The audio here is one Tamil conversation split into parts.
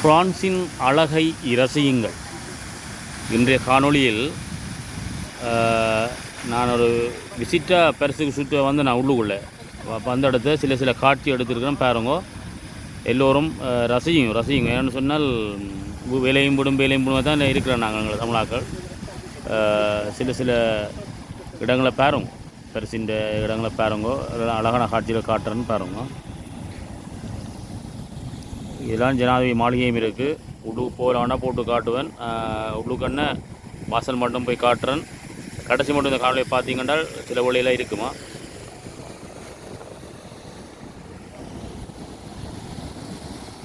பிரான்சின் அழகை ரசியுங்கள். இன்றைய காணொளியில் நான் ஒரு விசிட்டாக பரிசுக்கு சுற்ற வந்து நான் உள்ளுக்குள்ளே அந்த இடத்த சில காட்சி எடுத்துருக்கிறேன். பாருங்க, எல்லோரும் ரசியுங்க. ஏன்னு சொன்னால் வேலையும் போடும் தான் இருக்கிறோம் நாங்கள் தமிழாக்கள். சில இடங்களை பாருங்க, பரிசின் இடங்களை பாருங்க, அழகான காட்சியில் காட்டுறேன்னு பாருங்க. இதெல்லாம் ஜனாதிபதி மாளிகையும் இருக்குது. உள்ளுக்கு போகலான்னா போட்டு காட்டுவேன். உள்ளுக்கண்ண வாசல் மட்டும் போய் காட்டுறேன். கடைசி மட்டும் இந்த காலையை பார்த்தீங்கன்னா சில வழியெல்லாம் இருக்குமா.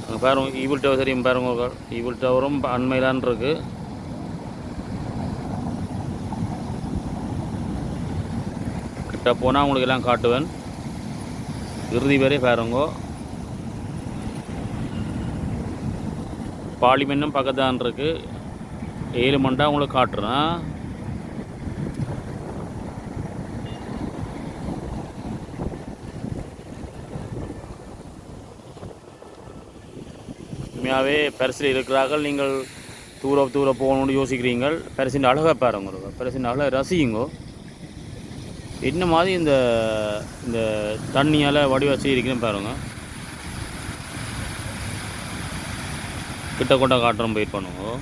அங்கே பாருங்க, ஈவில் டவர் தெரியும் பாருங்க. ஈவில் டவரும் அண்மையிலான் இருக்குது. கிட்ட போனால் உங்களுக்கு எல்லாம் காட்டுவேன். இறுதி வரை பாருங்க. பார்லிமெண்ட்டும் பக்கத்தான் இருக்குது. 7 மண்டா உங்களுக்கு காட்டுறேன். உண்மையாகவே பரிசில் இருக்கிறார்கள். நீங்கள் தூர போகணுன்னு யோசிக்கிறீங்கள். பரிசின் அழகாக பாருங்க, பரிசின் அழகை ரசியுங்கோ. என்ன மாதிரி இந்த தண்ணியால் வடிவச்சு இருக்கிறேன்னு பாருங்கள். கிட்ட கொண்ட காட்டுறோம், வெயிட் பண்ணுங்க.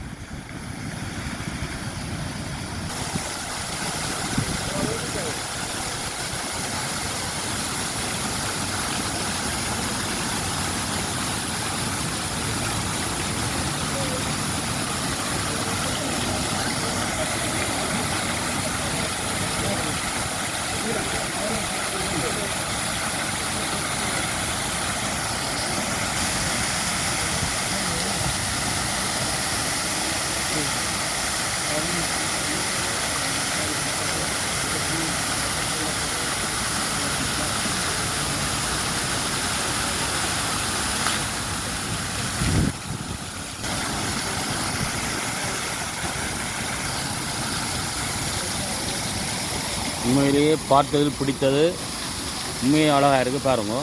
உண்மையிலேயே பார்த்ததில் பிடித்தது. உண்மையே அழகாக இருக்குது பாருங்க.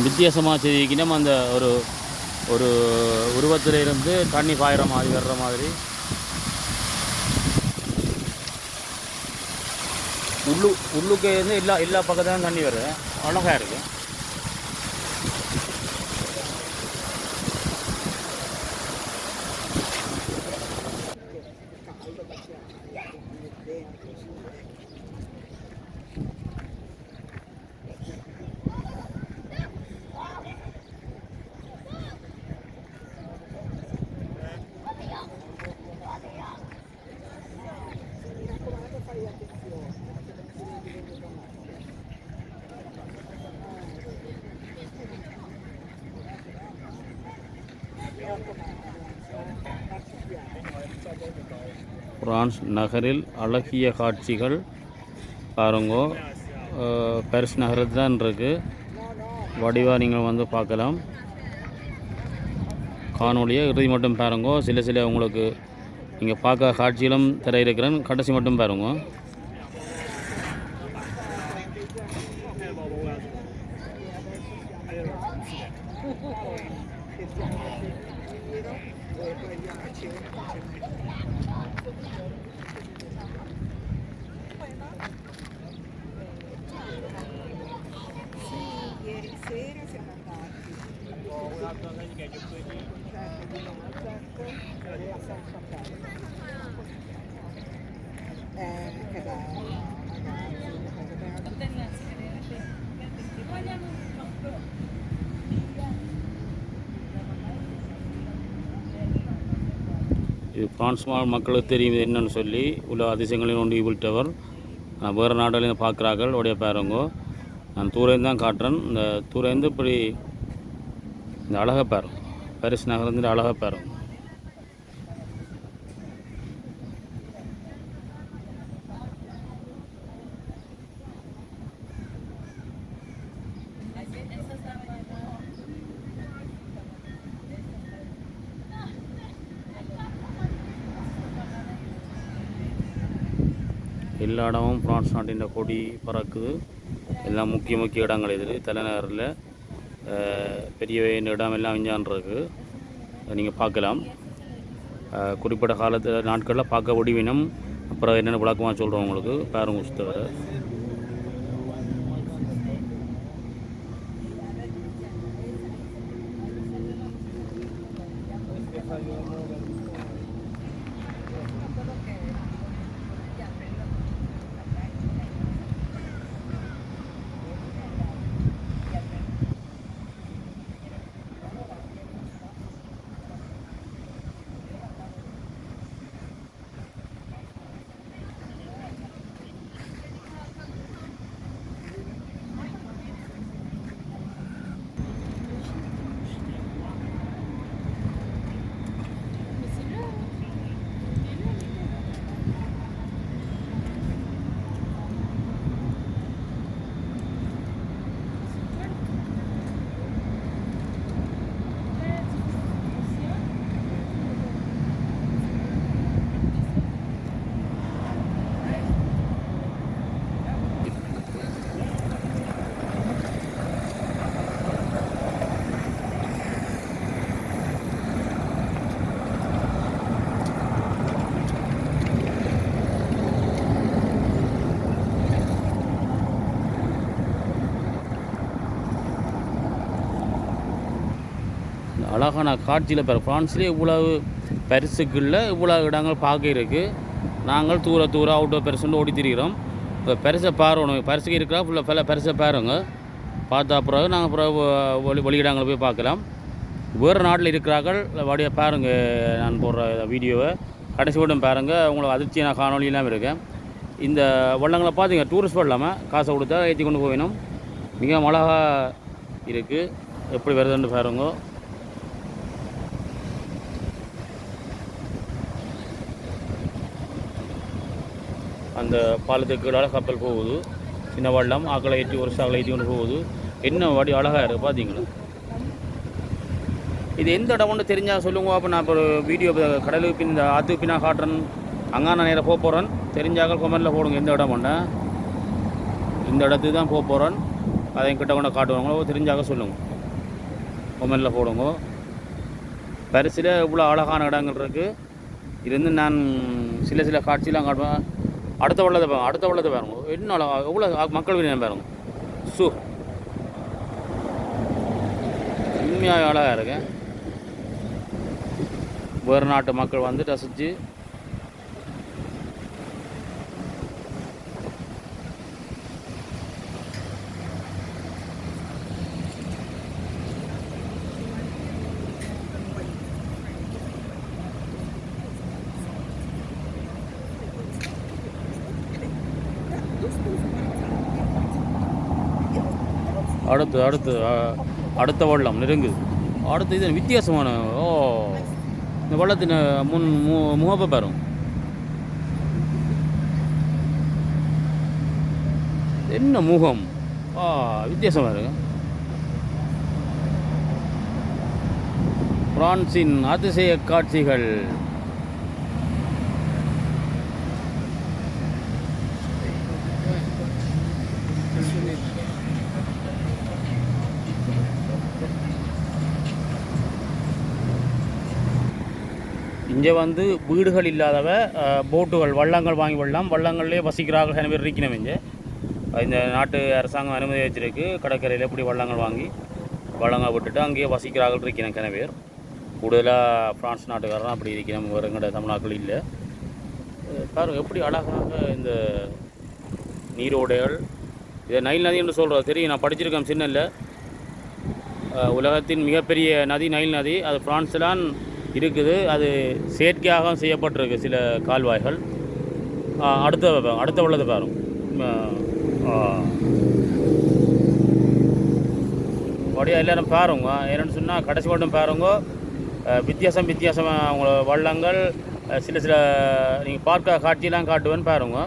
வித்தியாசமாக செய்திக்கணும். அந்த ஒரு உருவத்தில் இருந்து தண்ணி பாயிற மாதிரி வர்ற மாதிரி. உள்ளுக்கே இருந்து எல்லா பக்கத்துலையும் தண்ணி வருது. அழகாக இருக்குது. பிரான்ஸ் நகரில் அழகிய காட்சிகள் பாருங்கோ. பாரிஸ் நகரத்து தான் இருக்குது. வடிவாக நீங்கள் வந்து பார்க்கலாம். காணொலியை இறுதி மட்டும் பாருங்கோ. சில உங்களுக்கு நீங்கள் பார்க்க காட்சிகளும் தர இருக்கிறேன். கடைசி மட்டும் பாருங்க. இது பிரான்ஸ் மக்களுக்கு தெரியும் என்னன்னு சொல்லி. உள்ள அதிசயங்களில் ஒன்று ஈவில் டவர். வேறு நாடுலேருந்து பார்க்குறார்கள். உடைய பாருங்கோ. நான் தூரேந்து தான் காட்டுறேன். இந்த தூரேந்து இப்படி இந்த அழகாக பாருங்க. பாரிஸ் நகரத்தில் அழகாக பாருங்க. எல்லா இடமும் பிரான்ஸ் நாட்டின் கொடி பறக்குது. எல்லாம் முக்கிய இடங்கள் இது தலைநகரில். பெரிய இடம் எல்லாம் விஞ்ஞான்ருக்கு நீங்கள் பார்க்கலாம். குறிப்பிட்ட காலத்தில் நாட்களில் பார்க்க முடிவினம். அப்புறம் என்னென்ன விளக்கமாக சொல்கிறோம் உங்களுக்கு பாருங்க சுத்தவரை. அழகான காட்சியில் ஃப்ரான்ஸ்லேயே இவ்வளவு பரிசுக்குள்ள இவ்வளோ இடங்கள் பார்க்க இருக்குது. நாங்கள் தூர அவுட்டோ பெருசுன்னு ஓடி திரிகிறோம். இப்போ பரிசை பாருணும், பரிசுக்கு இருக்கிறா ஃபுல்லாக பரிசை பாருங்க. பார்த்தா பிறகு நாங்கள் பிறகு வெளியிடங்களை போய் பார்க்கலாம். வேறு நாட்டில் இருக்கிறார்கள் வழியாக பாருங்கள். நான் போடுற வீடியோவை கடைசி விடம் பாருங்கள். உங்களுக்கு அதிர்ச்சியான காணொலியெல்லாம் இருக்கேன். இந்த வள்ளங்களை பார்த்தீங்க, டூரிஸ்ட் வல்லாமல் காசை கொடுத்தா ஏற்றி கொண்டு போயிடும். மிக அழகாக இருக்குது. எப்படி வருதுன்னு பாருங்க. அந்த பாலத்துக்கு கீழால் கப்பல் போகுது. சின்ன வள்ளம் ஆக்களை ஏற்றி ஒரு சாக்களை ஏற்றி கொண்டு போகுது. என்ன வடி அழகாக இருக்குது பார்த்தீங்களா. இது எந்த இடம் ஒன்று தெரிஞ்சால் சொல்லுங்க. அப்போ நான் இப்போ ஒரு வீடியோ கடலுக்கு பின் இந்த ஆற்றுக்கு பின்னா காட்டுறேன். அங்கே நான் நேராக போக போகிறேன். தெரிஞ்சாக்கள் கொமெண்டில் போடுங்க எந்த இடம் ஒன்று. இந்த இடத்துக்கு தான் போக போகிறேன். அதை என்கிட்ட கொண்டு காட்டுவாங்களோ தெரிஞ்சாக்க சொல்லுங்கள், கொமெண்டில் போடுங்க. பரிசில் இவ்வளோ அழகான இடங்கள் இருக்குது. இது வந்து நான் சில காட்சியெலாம் காட்டுவேன். அடுத்த வெள்ளத்தை பாருங்க. என்ன அழகா எவ்வளோ மக்கள் விரியம் பாருங்க. உண்மையாக அழகாக இருக்கேன். வேறு நாட்டு மக்கள் வந்து ரசித்து அடுத்த வெள்ளம் நெருங்குது. அடுத்து இது வித்தியாசமான இந்த வெள்ளத்தின் முகப்பை பாருங்க. என்ன முகம் வித்தியாசமாக இருக்கு. பிரான்சின் அதிசய காட்சிகள். இங்கே வந்து வீடுகள் இல்லாதவ போட்டுகள் வள்ளங்கள் வாங்கி வள்ளங்கள்லேயே வசிக்கிறார்கள். சில பேர் இருக்கணும். இங்கே இந்த நாட்டு அரசாங்கம் அனுமதி வச்சிருக்கு. கடற்கரையில் எப்படி வள்ளங்கள் வாங்கி வள்ளங்கள் விட்டுட்டு அங்கேயே வசிக்கிறார்கள் இருக்கணும். சில பேர் கூடுதலாக ஃப்ரான்ஸ் நாட்டுக்காரன் அப்படி இருக்கணும். வேறு எங்கள்ட தமிழ்நாட்டில் இல்லை. பாருங்கள் எப்படி அழகாக இந்த நீரோடைகள். இதை நைல் நதி என்று சொல்கிறோம். தெரியும், நான் படிச்சிருக்கேன் சின்னல்ல. உலகத்தின் மிகப்பெரிய நதி நைல் நதி. அது ஃப்ரான்ஸ்லாம் இருக்குது. அது செயற்கையாக செய்யப்பட்டிருக்கு சில கால்வாய்கள். அடுத்த உள்ளது பாருங்க. அப்படியே எல்லோரும் பாருங்க. என்னென்னு சொன்னால் கடைசி மட்டும் பாருங்க. வித்தியாசமாக அவங்கள வள்ளங்கள் சில நீங்கள் பார்க்க காட்சியெல்லாம் காட்டுவேன்னு பாருங்க.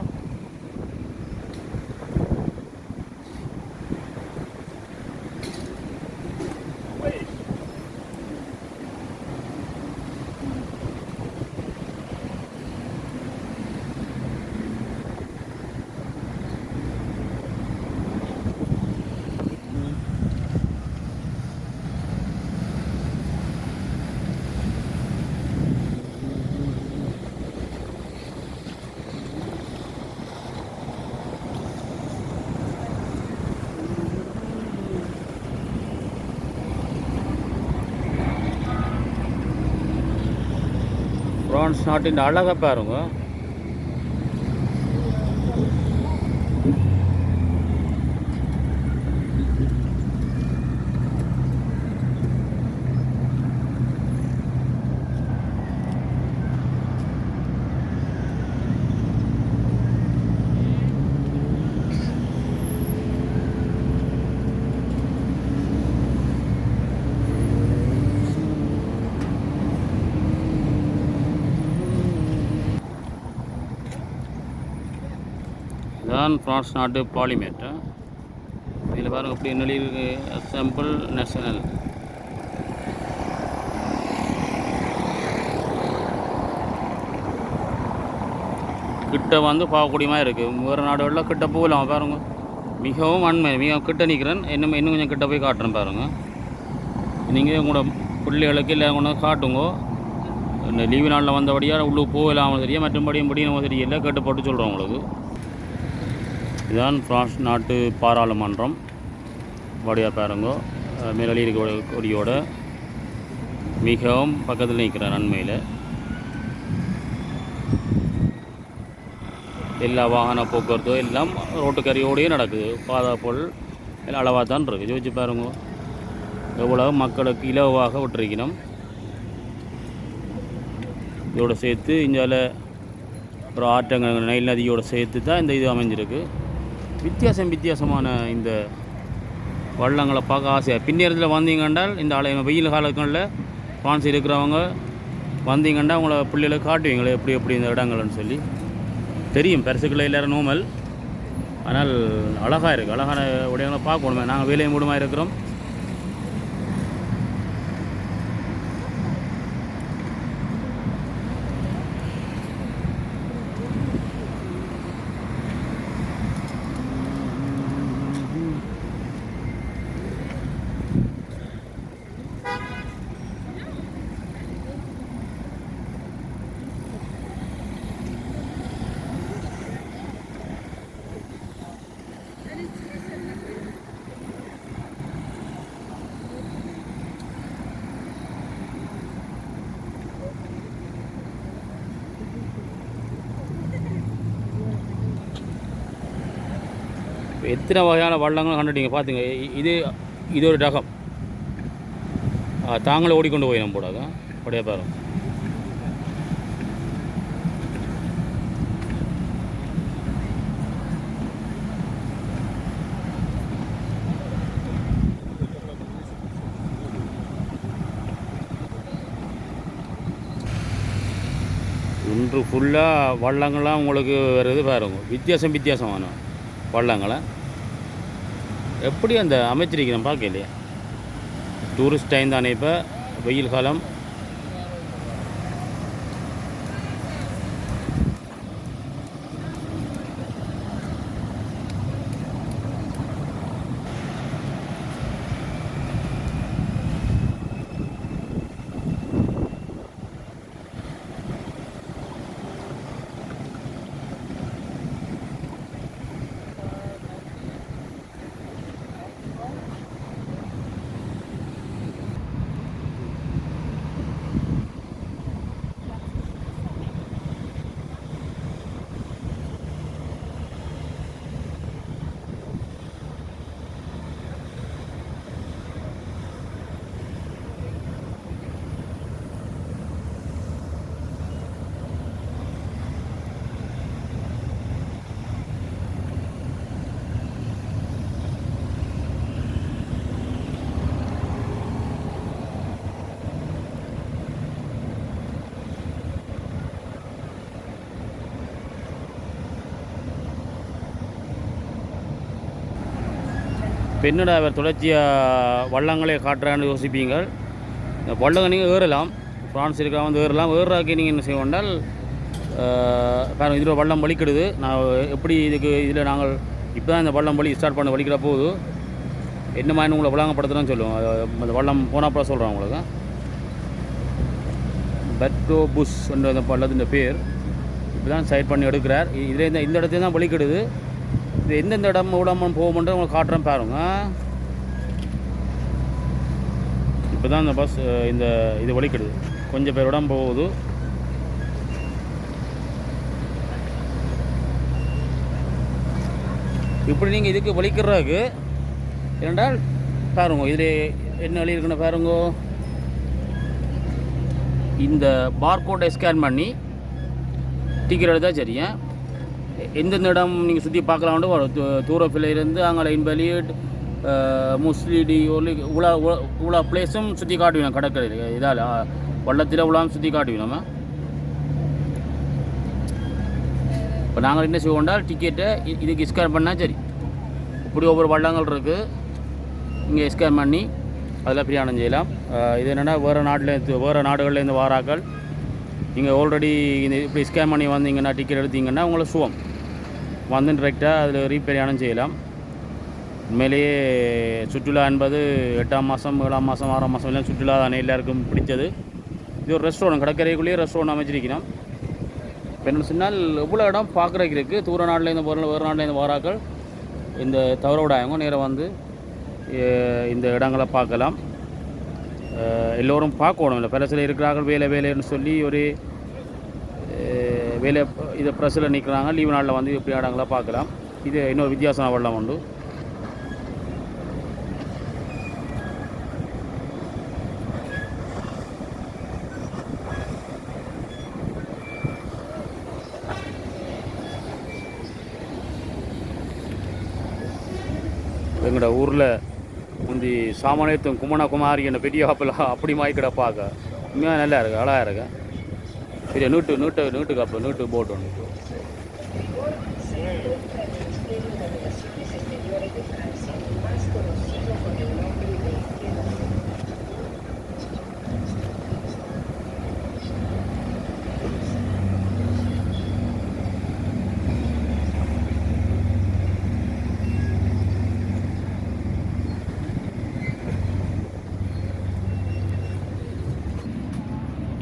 பிரான்ஸ் நாட்டின் அழகை பாருங்க. இதுதான் பிரான்ஸ் நாட்டு பார்லிமெண்ட்டு. இதில் பாருங்கள் எப்படி என்ன எழுதியிருக்கு, அசெம்பிள் நேஷனல். கிட்ட வந்து பார்க்கக்கூடியமா இருக்குது. வேறு நாடுகளில் கிட்ட போகலாம் பாருங்க. மிகவும் அண்மை, மிக கிட்ட நிற்கிறேன். இன்னும் கொஞ்சம் கிட்ட போய் காட்டுறேன் பாருங்கள். நீங்கள் உங்களோட பிள்ளைகளுக்கு இல்லை கொண்டு காட்டுங்க. இந்த லீவு நாளில் வந்தபடியாக உள்ளே போகலாமல் சரியா, மற்றும்படியும் முடியும் சரியில்லை, கேட்டு போட்டு சொல்கிறோம் உங்களுக்கு. இதுதான் பிரான்ஸ் நாட்டு பாராளுமன்றம். வடியா பாருங்க, மேலி இருக்க கொடியோட மிகவும் பக்கத்தில் நிற்கிறேன். நன்மையில் எல்லா வாகன போக்குவரத்தும் எல்லாம் ரோட்டுக்கரையோடையே நடக்குது. பாதுகாப்புகள் எல்லாம் அளவாக தான் இருக்குது. யோசிச்சு பாருங்க, எவ்வளோ மக்களுக்கு இலவாக விட்டுருக்கணும். இதோடு சேர்த்து இந்தியாவில் ஒரு ஆற்றங்கள் நைல் நதியோடு சேர்த்து தான் இந்த இது அமைஞ்சிருக்கு. வித்தியாசமான இந்த வள்ளங்களை பார்க்க ஆசையாக பின்னேரத்தில் வந்தீங்கன்றால் இந்த வெயில் காலங்களில் ஃப்ரான்ஸ் இருக்கிறவங்க வந்தீங்கன்னா உங்களை பிள்ளைகளை காட்டுவீங்களே எப்படி இந்த இடங்கள்னு சொல்லி தெரியும். பெருசுக்களை எல்லோரும் நோமல், ஆனால் அழகாக இருக்குது. அழகான உடையங்களை பார்க்கணுமே. நாங்கள் வேலை மூலமாக இருக்கிறோம். எத்தனை வகையான வள்ளங்களும் கண்டுட்டீங்க பார்த்துங்க. இது ஒரு ரகம். தாங்களே ஓடிக்கொண்டு போய் நம்ம போடாங்க. அப்படியே பாருங்க. இன்று ஃபுல்லாக வள்ளங்கள்லாம் உங்களுக்கு வருது பாருங்க. வித்தியாசமான வள்ளங்களை எப்படி அந்த அமைச்சிருக்கிறேன் பார்க்கலையே. டூரிஸ்ட் டைம் தானே, இப்போ வெயில் காலம். இப்போ என்னடா அவர் தொடர்ச்சியாக வள்ளங்களே காட்டுறான்னு யோசிப்பீங்க. இந்த வள்ளங்க நீங்கள் ஏறலாம், ஃப்ரான்ஸ் இருக்கா வந்து ஏறலாம். ஏறாக்கி நீங்கள் என்ன செய்வோம்னால் பாருங்கள், இதில் வள்ளம் வலிக்கிடுது. நான் எப்படி இதில் நாங்கள் இப்போ தான் இந்த வள்ளம் வலி ஸ்டார்ட் பண்ண வலிக்கிற போது என்ன மாதிரி உங்களை வழங்கப்படுத்துகிறோன்னு சொல்லுவோம். அந்த வள்ளம் போனப்போ சொல்கிறோம் உங்களுக்கு. பெட்ரோ புஷ் என்ற அந்த பள்ளத்தின் பேர். இப்போ தான் சைட் பண்ணி எடுக்கிறார். இதில் இந்த இடத்துல தான் வலிக்கிடுது. இது எந்தெந்த இடம் போகும்ன்றது உங்களுக்கு காட்டுறேன் பாருங்க. இப்போ தான் இந்த பஸ் இது வலிக்கிடுது. கொஞ்சம் பேர் இடம் போகுது. இப்படி நீங்கள் இதுக்கு வலிக்கிறதுக்கு ஏனென்றால் பாருங்க இதில் என்ன எழுதியிருக்குன்னு பாருங்க. இந்த பார்கோடை ஸ்கேன் பண்ணி டிக்கெட் எடுத்தால் சரியா எந்தெந்த இடம் நீங்கள் சுற்றி பார்க்கலாம்னு தூரப்பிலேருந்து அங்கே இன்வெலியட் முஸ்லிடி இவ்வளோ பிளேஸும் சுற்றி காட்டுவோம் கடற்கரை இதால் வள்ளத்தில் இவ்வளோ சுற்றி காட்டுவோம் நம்ம. இப்போ நாங்கள் என்ன செய்வோம்னால் டிக்கெட்டை இதுக்கு ஸ்கேன் பண்ணால் சரி. இப்படி ஒவ்வொரு வள்ளங்கள் இருக்குது, இங்கே ஸ்கேன் பண்ணி அதில் பிரயாணம் செய்யலாம். இது என்னென்னா வேறு நாடுகள்லேருந்து வாராக்கள் நீங்கள் ஆல்ரெடி இந்த இப்படி ஸ்கேன் பண்ணி வந்தீங்கன்னா டிக்கெட் எடுத்தீங்கன்னா உங்களை சுகம் வந்து டிரெக்டாக அதில் ரீபிரயாணம் செய்யலாம். உண்மையிலேயே சுற்றுலா என்பது 8ஆம் மாதம் 7ஆம் மாதம் 6ஆம் மாதம் எல்லாம் சுற்றுலா தானே எல்லாருக்கும் பிடிச்சது. இது ஒரு ரெஸ்டாரண்ட், கடற்கரைக்குள்ளேயே ரெஸ்டாரண்ட் அமைச்சிருக்கணும். இப்போ என்ன சொன்னால் எவ்வளோ இடம் பார்க்குறதுக்கு இருக்குது. தூர நாட்டிலேருந்து வேறு நாட்டிலேருந்து வாராக்கள் இந்த தவற விடாயங்க நேராக வந்து இந்த இடங்களை பார்க்கலாம். எல்லோரும் பார்க்கணும். இல்லை பிரசில் இருக்கிறார்கள் வேலைன்னு சொல்லி ஒரு வேலை இதை பிரசில் நிற்கிறாங்க. லீவு நாளில் வந்து இப்படி இடங்களை பார்க்கலாம். இது இன்னொரு வித்தியாசமான வெள்ளம் உண்டு. எங்களோட ஊரில் முந்தி சாமானியத்தும் குமணகுமாரி என்ன பெரிய கப்பல் அப்படி மாய்க்கிட பார்க்க உண்மையாக நல்லா இருக்குது, அழகாக இருக்கு. பெரிய நீட்டு கப்பல், நீட்டு போட் ஒன்று.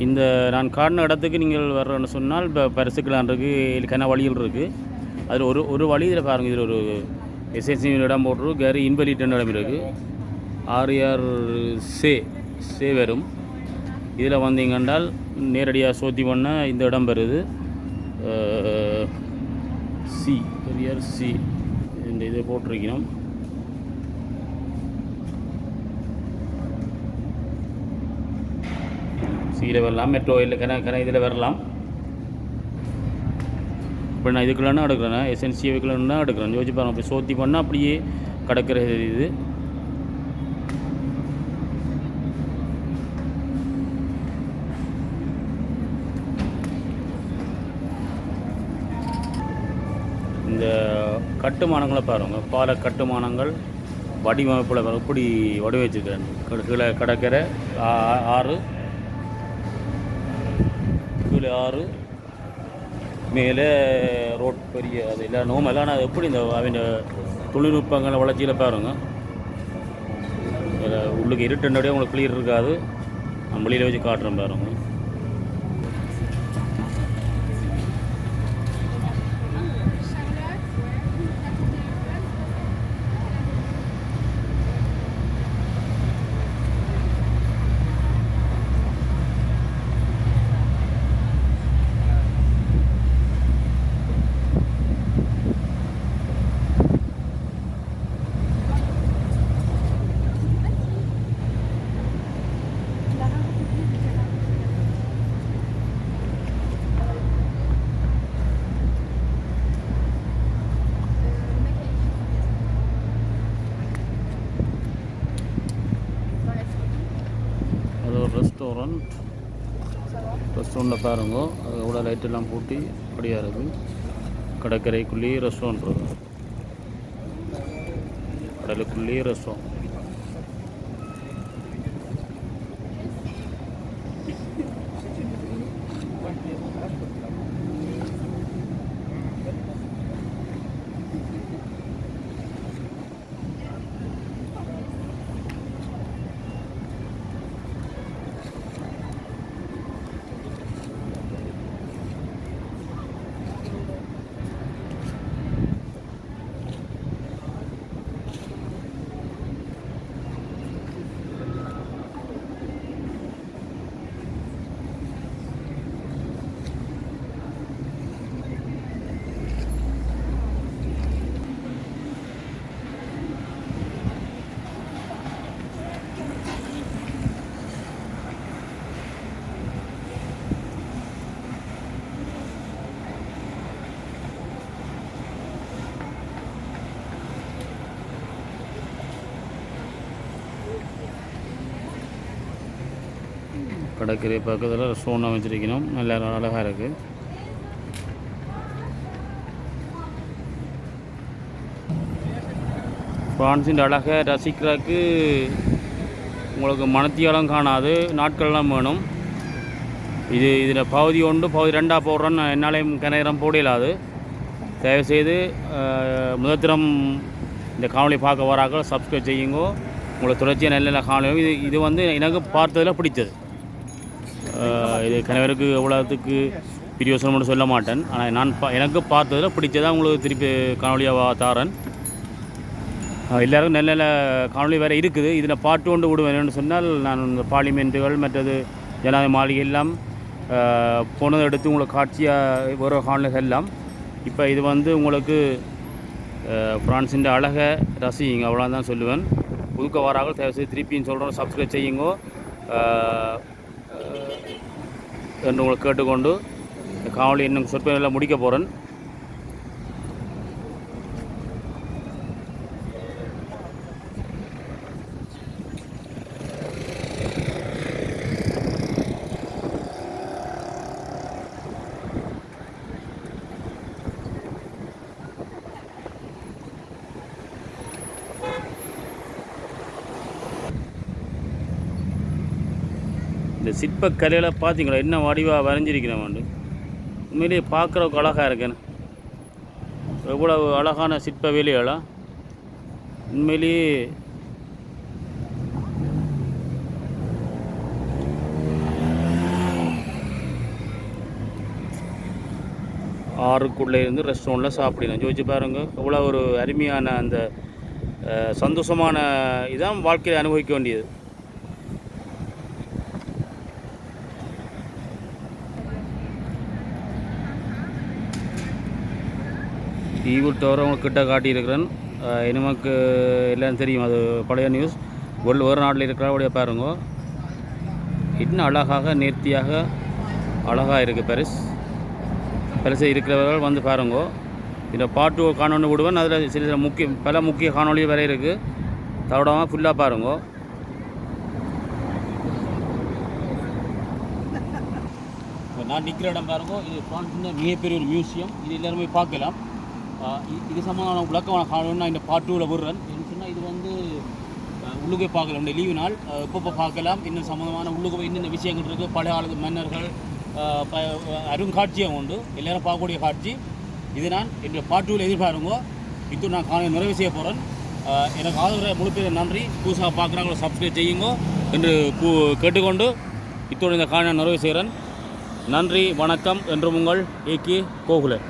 இந்த நான் காட்டின இடத்துக்கு நீங்கள் வர்றேன்னு சொன்னால் இப்போ பரிசுக்கலான் இருக்குது, கன வழிகள் இருக்குது. அதில் ஒரு வழி இதில் பாருங்கள். இதில் ஒரு எஸ்எஸ்சி இடம் போட்டுரு கேரி இன்வெலிட்டன் இடம் இருக்குது. 6 சே வரும். இதில் வந்தீங்கன்றால் நேரடியாக சோத்தி பண்ண இந்த இடம் வருது. சி இந்த இதை போட்டிருக்கணும். சீரை வரலாம், மெட்ரோ இல்லை கன இதில் வரலாம். இப்போ நான் இதுக்குள்ளே எடுக்கிறேன், எஸ்என்சி வைக்கலன்னா எடுக்கிறேன். யோசிச்சு பாருங்கள், அப்படி சோத்தி பண்ணால் அப்படியே கடற்கரை இது. இந்த கட்டுமானங்களை பாருங்கள், பால கட்டுமானங்கள் வடிவமைப்பில் இப்படி வடிவமைச்சிருக்கிறேன். கீழே கடற்கரை 6 மேலே ரோட் பெரிய அது இல்லை நோமெல்லாம். ஆனால் எப்படி இந்த அவங்க தொழில்நுட்பங்களை வளர்ச்சியில் பாருங்கள். உள்ளுக்கு இருட்டுன்றே உங்களுக்கு கிளியர் இருக்காது. நான் வெளியில் வச்சு காட்டுறேன் பாருங்க. ரெஸ்டாரண்ட்டில் பாருங்க, அது எவ்வளோ லைட்டெல்லாம் பூட்டி அப்படியாக இருக்குது. கடற்கரைக்குள்ளேயே ரெஸ்டாரண்ட் இருக்குது, கடலுக்குள்ளேயே ரெஸ்டாரண்ட். கடற்கரை பக்கத்தில் ஸ்டோன் அமைச்சிருக்கணும், நல்ல அழகாக இருக்குது. ஃப்ரான்ஸின் அழகை ரசிக்கிறதுக்கு உங்களுக்கு மனத்தியாலம் காணாது, நாட்கள்லாம் வேணும். இதில் பகுதி 1 பகுதி 2 போடுறோன்னு என்னாலையும் கிணறம் போட இயலாது. தயவுசெய்து முதத்திரம் இந்த காணொலி பார்க்க வராக்கள் சப்ஸ்கிரைப் செய்யுங்கோ. உங்களை தொடர்ச்சியாக நல்ல நல்ல காணொலி. இது வந்து எனக்கு பார்த்ததில் பிடிச்சது. இது கிணவருக்கு எவ்வளோத்துக்கு பிரியோசனம்னு சொல்ல மாட்டேன், ஆனால் நான் எனக்கு பார்த்ததில் பிடிச்சதாக உங்களுக்கு திருப்பி காணொலியாக தாரேன். எல்லோருக்கும் நல்ல நல்ல காணொலி வேறு இருக்குது. இதில் பாட்டு கொண்டு விடுவேன் சொன்னால், நான் இந்த பார்லிமெண்ட்டுகள் மற்றது ஜனாதிபதி மாளிகை எல்லாம் போனதை எடுத்து உங்களுக்கு காட்சியாக வர காணொலிகள் எல்லாம். இப்போ இது வந்து உங்களுக்கு ஃப்ரான்ஸின் அழகை ரசிங்க, அவ்வளோதான் சொல்லுவேன். புதுக்க வராக தயவுசெய்து திருப்பின்னு சொல்கிறோம், சப்ஸ்கிரைப் செய்யுங்கோ என்று உங்களை கேட்டுக்கொண்டு காணொலி இன்னும் சொற்ப முடிக்க போகிறேன். இந்த சிற்பக்கலையில் பார்த்தீங்களா என்ன வடிவாக வரைஞ்சிருக்கிறேன். உண்மையிலேயே பார்க்குறவுக்கு அழகாக இருக்கேன். எவ்வளவு அழகான சிற்ப வேலைகளா உண்மையிலேயே. ஆறுக்குள்ளே இருந்து ரெஸ்டாரண்ட்டில் சாப்பிடலாம். யோசிச்சு பாருங்கள், எவ்வளோ ஒரு அருமையான அந்த சந்தோஷமான இதான் வாழ்க்கையை அனுபவிக்க வேண்டியது. ஈவில் டவர் உங்கள்கிட்ட காட்டியிருக்கிறேன். நமக்கு எல்லாம் தெரியும், அது பழைய நியூஸ். வேறு நாட்டில் இருக்கிறவடைய பாருங்க, இன்னும் அழகாக நேர்த்தியாக அழகாக இருக்குது. பரிசு இருக்கிறவர்கள் வந்து பாருங்க. இதில் பாட்டு காணொலி விடுவேன், அதில் சில பல முக்கிய காணொலி வரை இருக்குது. தவிடாமல் ஃபுல்லாக பாருங்க. நான் நிற்கிற இடம் பாருங்க, இது ஃப்ரான்ஸில் மிகப்பெரிய ஒரு மியூசியம். இது எல்லாருமே பார்க்கலாம். இது சம்பந்தமான விளக்கமான காணொலின்னு நான் இந்த பார்ட் 2ல் விடுறேன். என்ன சொன்னால், இது வந்து உள்ளுகை பார்க்கலாம், இந்த லீவு நாள் எப்பப்போ பார்க்கலாம். இன்னும் சம்மந்தமான உள்ளுகை இன்னும் விஷயங்கள் இருக்குது. பழைய காலத்து மன்னர்கள் அருங்காட்சியம் உண்டு, எல்லோரும் பார்க்கக்கூடிய காட்சி. இது நான் என்னுடைய பார்ட் 2ல் எதிர்பாருங்க. இது நான் காணொலி நிறைவு செய்ய போகிறேன். எனக்கு ஆதரவு முழு பேர் நன்றி. புதுசாக பார்க்குறாங்களோ சப்ஸ்கிரைப் செய்யுங்க என்று கேட்டுக்கொண்டு இத்தோடு இந்த காணொலி நிறைவு செய்கிறேன். நன்றி, வணக்கம். என்றும் உங்கள் ஏகே கோகுலன்.